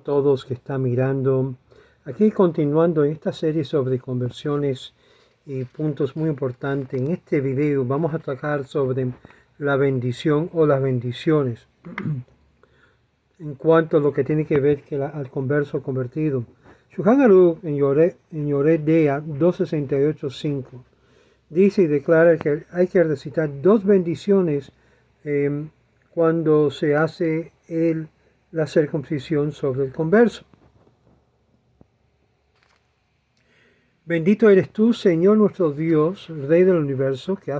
Todos que están mirando. Aquí continuando en esta serie sobre conversiones y puntos muy importantes. En este video vamos a tratar sobre la bendición o las bendiciones en cuanto a lo que tiene que ver al converso convertido. Shulchan Aruch en Yoreh Deah 268.5 dice y declara que hay que recitar dos bendiciones cuando se hace la circuncisión sobre el converso. Bendito eres tú, Señor nuestro Dios, Rey del universo, que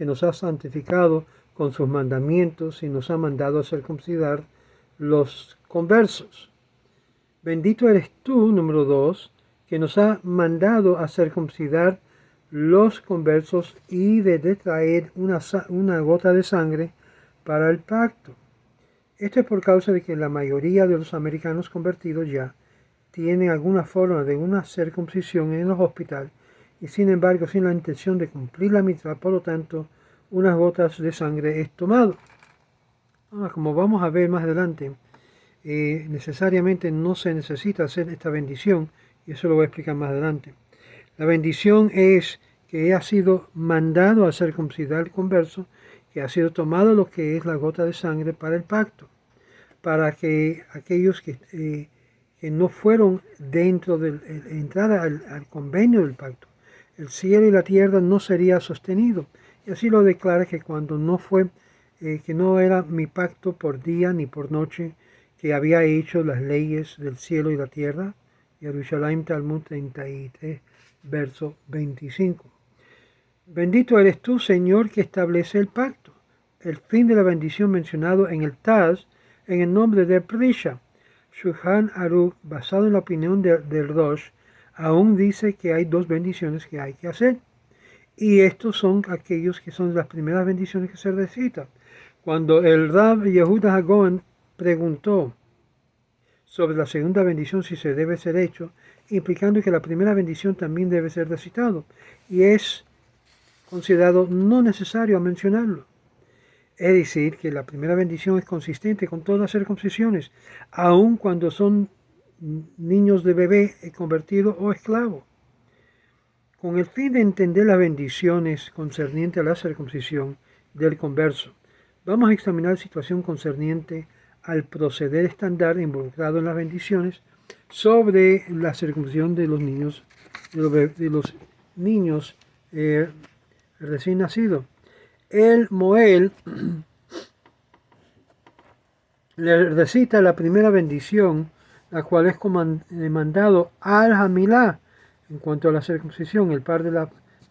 nos ha santificado con sus mandamientos y nos ha mandado a circuncidar los conversos. Bendito eres tú, número 2, que nos ha mandado a circuncidar los conversos y de traer una gota de sangre para el pacto. Esto es por causa de que la mayoría de los americanos convertidos ya tienen alguna forma de una circuncisión en los hospitales y sin embargo sin la intención de cumplir la mitzvah, por lo tanto unas gotas de sangre es tomado. Ahora, como vamos a ver más adelante, necesariamente no se necesita hacer esta bendición y eso lo voy a explicar más adelante. La bendición es que ha sido mandado a circuncidar el converso, que ha sido tomado lo que es la gota de sangre para el pacto, para que aquellos que no fueron dentro de entrar al convenio del pacto, el cielo y la tierra no sería sostenido. Y así lo declara que cuando no fue, que no era mi pacto por día ni por noche, que había hecho las leyes del cielo y la tierra. Yerushalayim Talmud 33, verso 25. Bendito eres tú, Señor, que establece el pacto. El fin de la bendición mencionado en el Taz, en el nombre de Prisha. Shulchan Aruch, basado en la opinión del Rosh, aún dice que hay dos bendiciones que hay que hacer. Y estos son aquellos que son las primeras bendiciones que se recitan. Cuando el Rab Yehuda Hagon preguntó sobre la segunda bendición si se debe ser hecho, implicando que la primera bendición también debe ser recitado, y es considerado no necesario mencionarlo. Es decir, que la primera bendición es consistente con todas las circuncisiones, aun cuando son niños de bebé convertidos o esclavos. Con el fin de entender las bendiciones concernientes a la circuncisión del converso, vamos a examinar la situación concerniente al proceder estándar involucrado en las bendiciones sobre la circuncisión de los niños, recién nacidos. El Moel le recita la primera bendición, la cual es mandado al Hamilá. En cuanto a la circuncisión, el padre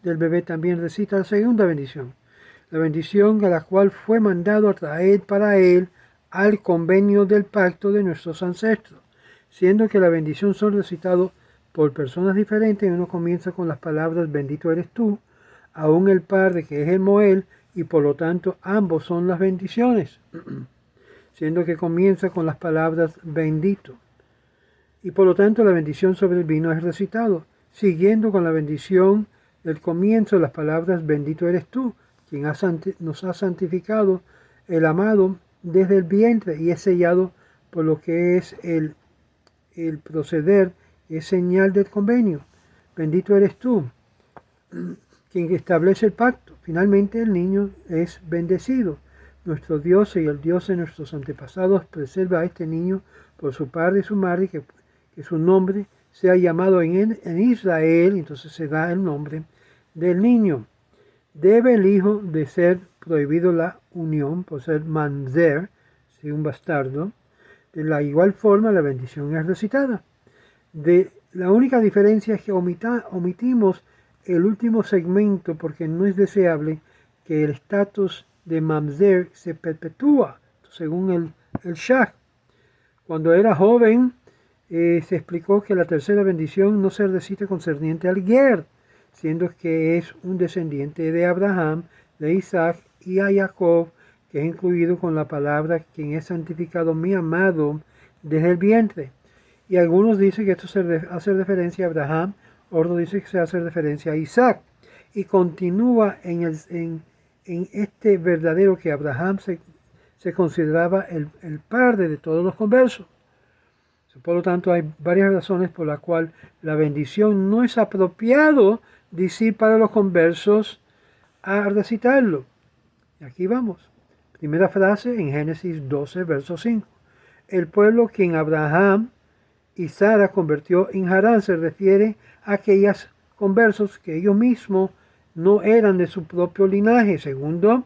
del bebé también recita la segunda bendición, la bendición a la cual fue mandado a traer para él al convenio del pacto de nuestros ancestros, siendo que la bendición son recitados por personas diferentes. Uno comienza con las palabras bendito eres tú, aún el padre que es el Moel, y por lo tanto ambos son las bendiciones, siendo que comienza con las palabras bendito, y por lo tanto la bendición sobre el vino es recitado, siguiendo con la bendición del comienzo, las palabras bendito eres tú, quien nos ha santificado el amado desde el vientre y es sellado por lo que es el proceder, es señal del convenio. Bendito eres tú, quien establece el pacto. Finalmente el niño es bendecido. Nuestro Dios y el Dios de nuestros antepasados preserva a este niño por su padre y su madre, que su nombre sea llamado en Israel. Entonces se da el nombre del niño. Debe el hijo de ser prohibido la unión por ser mamzer, si un bastardo. De la igual forma la bendición es recitada. La única diferencia es que omitimos el último segmento porque no es deseable que el estatus de mamzer se perpetúa, según el Shach. Cuando era joven, se explicó que la tercera bendición no se recita concerniente al Ger, siendo que es un descendiente de Abraham, de Isaac y a Jacob, que es incluido con la palabra quien es santificado mi amado desde el vientre. Y algunos dicen que esto hace referencia a Abraham, otros dicen que se hace referencia a Isaac. Y continúa en este verdadero que Abraham se consideraba el padre de todos los conversos. Por lo tanto, hay varias razones por las cuales la bendición no es apropiado decir para los conversos a recitarlo. Y aquí vamos. Primera frase en Génesis 12, verso 5. El pueblo quien Abraham y Sara convirtió en Harán se refiere a aquellos conversos que ellos mismos no eran de su propio linaje. Segundo,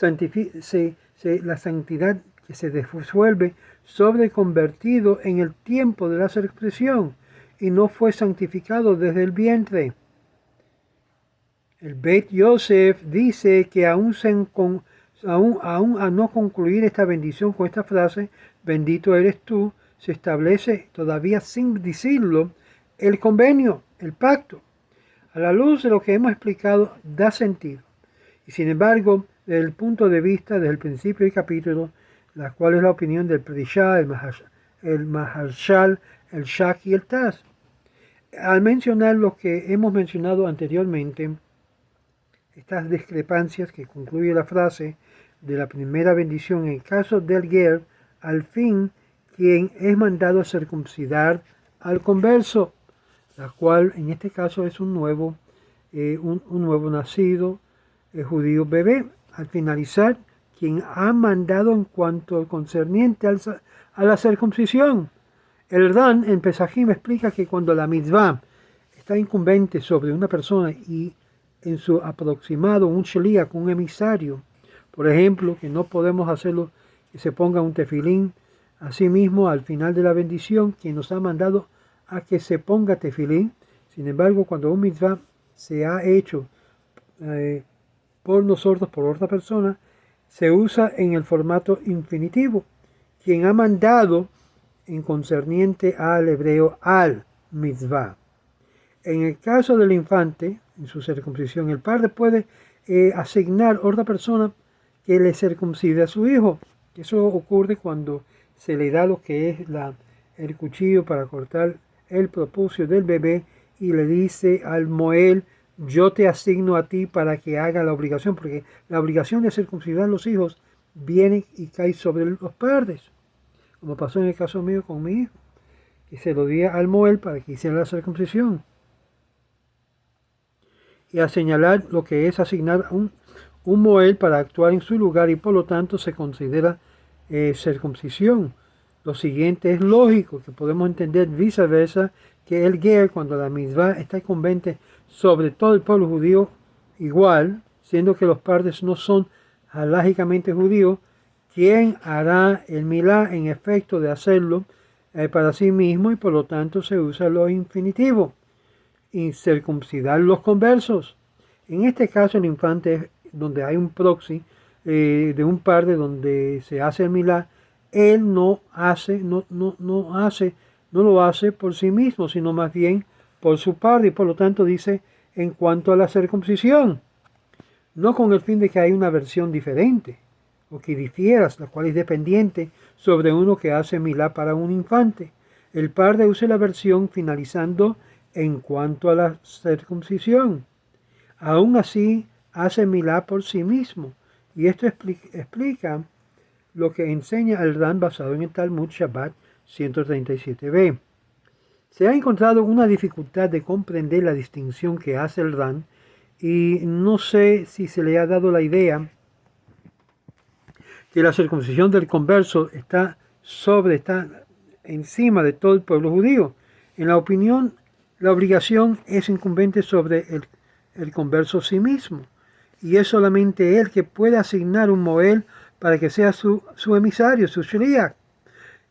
la santidad que se resuelve sobre convertido en el tiempo de la circuncisión y no fue santificado desde el vientre. El Beit Yosef dice que aún a no concluir esta bendición con esta frase, bendito eres tú, se establece todavía sin decirlo el convenio, el pacto. A la luz de lo que hemos explicado, da sentido. Y sin embargo, desde el punto de vista, desde el principio del capítulo, la cual es la opinión del Prishá, el Maharshal, el Shak y el Taz. Al mencionar lo que hemos mencionado anteriormente, estas discrepancias que concluye la frase de la primera bendición en el caso del Ger, al fin, quien es mandado a circuncidar al converso, la cual en este caso es un nuevo nacido judío bebé. Al finalizar, quien ha mandado en cuanto concerniente a la circuncisión. El Ran en Pesajim explica que cuando la mitzvah está incumbente sobre una persona y en su aproximado un sheliach, un emisario, por ejemplo, que no podemos hacerlo que se ponga un tefilín, asimismo al final de la bendición, quien nos ha mandado a que se ponga tefilín. Sin embargo, cuando un mitzvah se ha hecho por nosotros, por otra persona, se usa en el formato infinitivo, quien ha mandado en concerniente al hebreo al mitzvah. En el caso del infante, en su circuncisión, el padre puede asignar a otra persona que le circuncide a su hijo. Eso ocurre cuando se le da lo que es el cuchillo para cortar el prepucio del bebé y le dice al Moel, yo te asigno a ti para que haga la obligación, porque la obligación de circuncidar a los hijos viene y cae sobre los padres, como pasó en el caso mío con mi hijo, que se lo di al Moel para que hiciera la circuncisión. Y a señalar lo que es asignar un Moel para actuar en su lugar y por lo tanto se considera circuncisión. Lo siguiente es lógico, que podemos entender viceversa, que el Ger, cuando la mitzvah está incumbente sobre todo el pueblo judío igual, siendo que los padres no son halágicamente judíos, quien hará el milá en efecto de hacerlo para sí mismo y por lo tanto se usa lo infinitivo, y circuncidar los conversos. En este caso el infante, donde hay un proxy de un padre donde se hace el milá, él no lo hace por sí mismo, sino más bien por su padre, y por lo tanto dice en cuanto a la circuncisión, no con el fin de que hay una versión diferente, o que difieras, la cual es dependiente sobre uno que hace milá para un infante. El padre usa la versión finalizando en cuanto a la circuncisión. Aún así, hace milá por sí mismo, y esto explica lo que enseña el Ran basado en el Talmud Shabbat 137b. Se ha encontrado una dificultad de comprender la distinción que hace el Ran y no sé si se le ha dado la idea que la circuncisión del converso está encima de todo el pueblo judío. En la opinión, la obligación es incumbente sobre el converso sí mismo y es solamente él que puede asignar un Moel para que sea su emisario, su sheliach.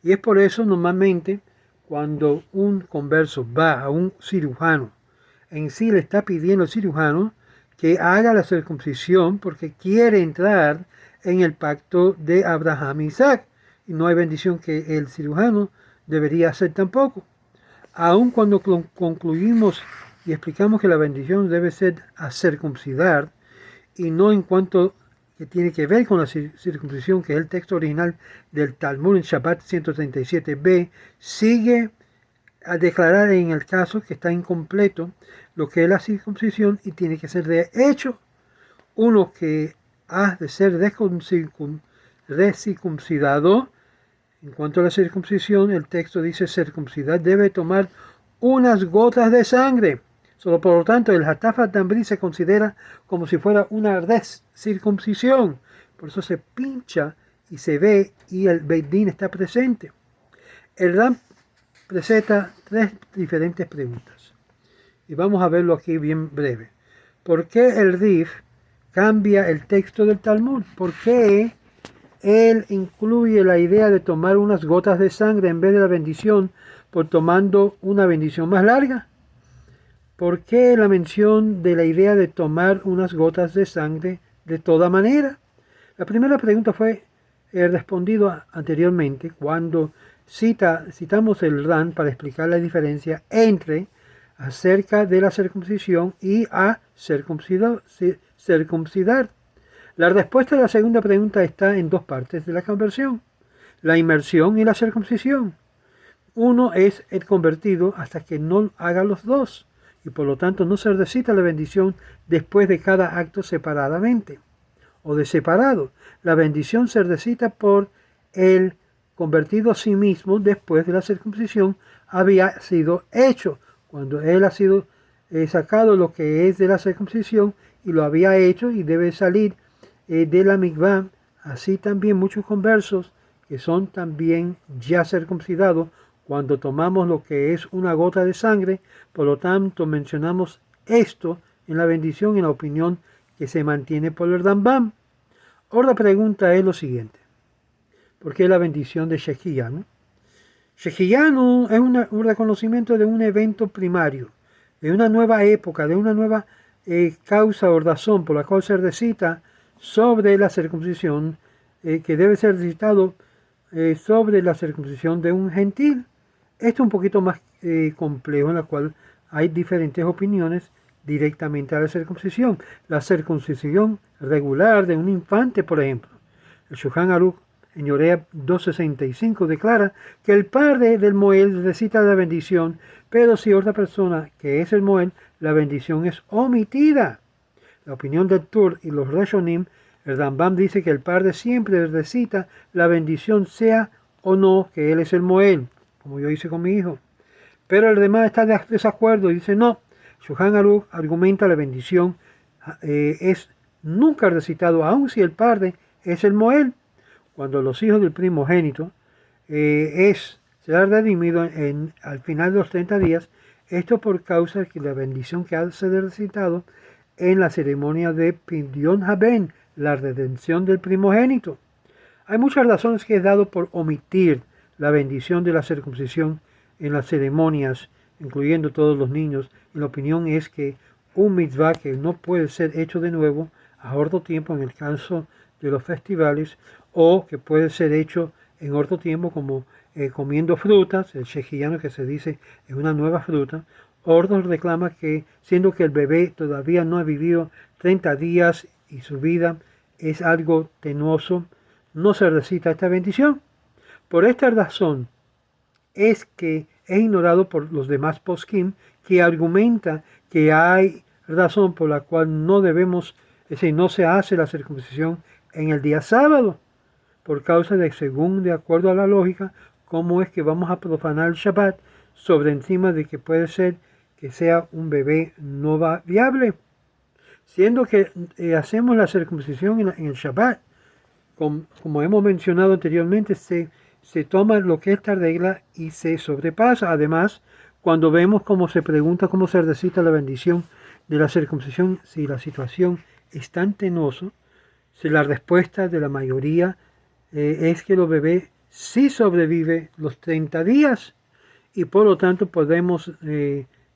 Y es por eso normalmente cuando un converso va a un cirujano, en sí le está pidiendo al cirujano que haga la circuncisión porque quiere entrar en el pacto de Abraham y Isaac. Y no hay bendición que el cirujano debería hacer tampoco. Aun cuando concluimos y explicamos que la bendición debe ser a circuncidar y no en cuanto que tiene que ver con la circuncisión, que es el texto original del Talmud en Shabbat 137b, sigue a declarar en el caso que está incompleto lo que es la circuncisión y tiene que ser de hecho uno que ha de ser recircuncidado En cuanto a la circuncisión, el texto dice circuncidar debe tomar unas gotas de sangre. Solo por lo tanto, el Hatafat Dambri se considera como si fuera una circuncisión. Por eso se pincha y se ve y el Beit Din está presente. El Ram presenta tres diferentes preguntas. Y vamos a verlo aquí bien breve. ¿Por qué el Rif cambia el texto del Talmud? ¿Por qué él incluye la idea de tomar unas gotas de sangre en vez de la bendición por tomando una bendición más larga? ¿Por qué la mención de la idea de tomar unas gotas de sangre de toda manera? La primera pregunta fue respondido anteriormente cuando citamos el Ran para explicar la diferencia entre acerca de la circuncisión y a circuncidar. La respuesta a la segunda pregunta está en dos partes de la conversión: la inmersión y la circuncisión. Uno es el convertido hasta que no haga los dos, y por lo tanto no se recita la bendición después de cada acto separadamente o de separado. La bendición se recita por el convertido a sí mismo después de la circuncisión había sido hecho, cuando él ha sido sacado lo que es de la circuncisión y lo había hecho y debe salir de la mikvah. Así también muchos conversos que son también ya circuncidados, cuando tomamos lo que es una gota de sangre, por lo tanto mencionamos esto en la bendición en la opinión que se mantiene por el Rambam. Otra pregunta es lo siguiente: ¿por qué la bendición de Shehiyanu? Shehiyanu es un reconocimiento de un evento primario, de una nueva época, de una nueva causa o razón por la cual se recita sobre la circuncisión, que debe ser recitado sobre la circuncisión de un gentil. Esto es un poquito más complejo, en la cual hay diferentes opiniones directamente a la circuncisión. La circuncisión regular de un infante, por ejemplo. El Shulchan Aruch en Yorea 265 declara que el padre del Moel recita la bendición, pero si otra persona que es el Moel, la bendición es omitida. La opinión del Tur y los Reshonim, el Rambam dice que el padre siempre recita la bendición, sea o no que él es el Moel, como yo hice con mi hijo. Pero el demás está de desacuerdo y dice no. Shulchan Aruch argumenta la bendición es nunca recitado, aun si el padre es el Moel. Cuando los hijos del primogénito será redimido al final de los 30 días, esto por causa de que la bendición que ha sido recitado en la ceremonia de Pidyon Haben, la redención del primogénito. Hay muchas razones que he dado por omitir la bendición de la circuncisión en las ceremonias, incluyendo todos los niños, y la opinión es que un mitzvah que no puede ser hecho de nuevo a otro tiempo en el caso de los festivales, o que puede ser hecho en otro tiempo como comiendo frutas, el shehiyanu que se dice es una nueva fruta. Otros reclama que siendo que el bebé todavía no ha vivido 30 días y su vida es algo tenuoso, no se recita esta bendición. Por esta razón es que es ignorado por los demás poskim, que argumenta que hay razón por la cual no debemos, es decir, no se hace la circuncisión en el día sábado, por causa de, según de acuerdo a la lógica, cómo es que vamos a profanar el Shabbat sobre encima de que puede ser que sea un bebé no viable, siendo que hacemos la circuncisión en el Shabbat, como hemos mencionado anteriormente, se toma lo que es esta regla y se sobrepasa. Además, cuando vemos cómo se pregunta cómo se recita la bendición de la circuncisión, si la situación es tan tenosa, si la respuesta de la mayoría es que los bebés sí sobreviven los 30 días y por lo tanto podemos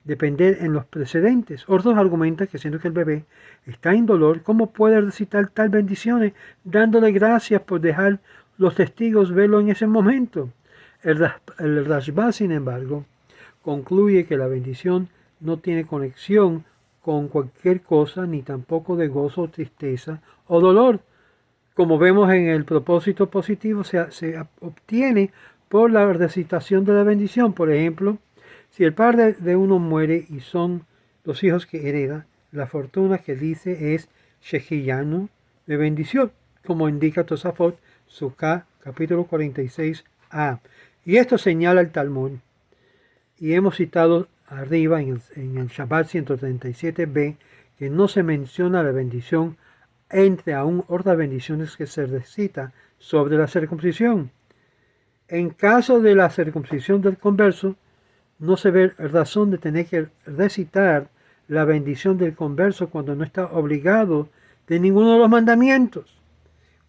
depender en los precedentes. Otros argumentan que siendo que el bebé está indolor, ¿cómo puede recitar tal bendiciones dándole gracias por dejar los testigos verlo en ese momento? El Rashba, sin embargo, concluye que la bendición no tiene conexión con cualquier cosa, ni tampoco de gozo, tristeza o dolor. Como vemos en el propósito positivo, se obtiene por la recitación de la bendición. Por ejemplo, si el padre de uno muere y son los hijos que hereda, la fortuna que dice es Shehiyanu de bendición, como indica Tosafot, Sukkah, capítulo 46, Y esto señala el Talmud, y hemos citado arriba en el Shabbat 137b, que no se menciona la bendición entre aún otras bendiciones que se recita sobre la circuncisión. En caso de la circuncisión del converso, no se ve razón de tener que recitar la bendición del converso cuando no está obligado de ninguno de los mandamientos.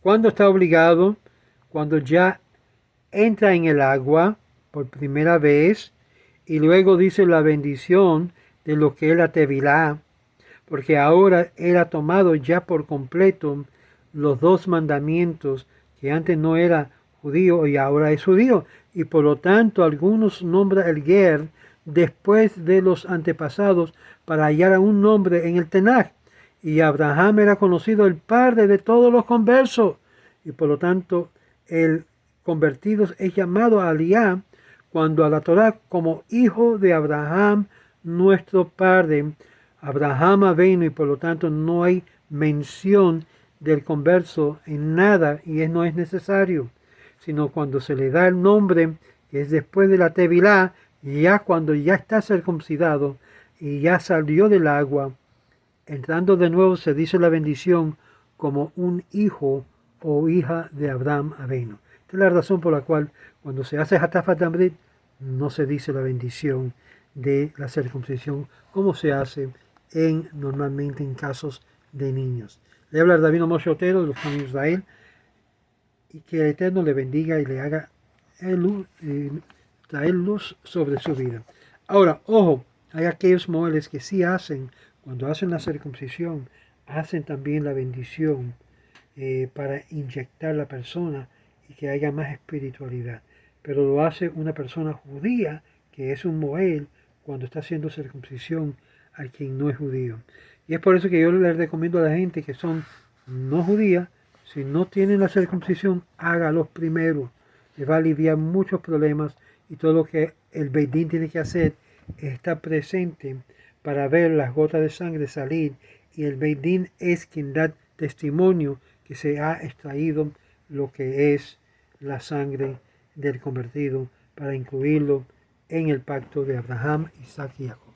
Cuando está obligado, cuando ya entra en el agua por primera vez y luego dice la bendición de lo que es la tevilá, porque ahora él ha tomado ya por completo los dos mandamientos, que antes no era judío y ahora es judío, y por lo tanto algunos nombran el ger después de los antepasados para hallar un nombre en el Tenach, y Abraham era conocido el padre de todos los conversos, y por lo tanto el convertido es llamado Aliyah cuando a la Torah como hijo de Abraham nuestro padre, Abraham Avenu, y por lo tanto no hay mención del converso en nada, y no es necesario, sino cuando se le da el nombre, que es después de la tevilá, ya cuando ya está circuncidado y ya salió del agua, entrando de nuevo se dice la bendición como un hijo o hija de Abraham Avenu. Esta es la razón por la cual cuando se hace Hatafat Amrit no se dice la bendición de la circuncisión como se hace normalmente en casos de niños. Le habla Rabino Moshe Otero de los Caminos de Israel, y que el Eterno le bendiga y le haga traer luz sobre su vida. Ahora, ojo, hay aquellos moeles que sí hacen, cuando hacen la circuncisión, hacen también la bendición para inyectar a la persona y que haya más espiritualidad. Pero lo hace una persona judía, que es un moel, cuando está haciendo circuncisión a quien no es judío. Y es por eso que yo les recomiendo a la gente que son no judías, si no tienen la circuncisión, hágalos primero. Les va a aliviar muchos problemas, y todo lo que el Beit Din tiene que hacer es estar presente para ver las gotas de sangre salir, y el Beit Din es quien da testimonio que se ha extraído lo que es la sangre del convertido para incluirlo en el pacto de Abraham, Isaac y Jacob.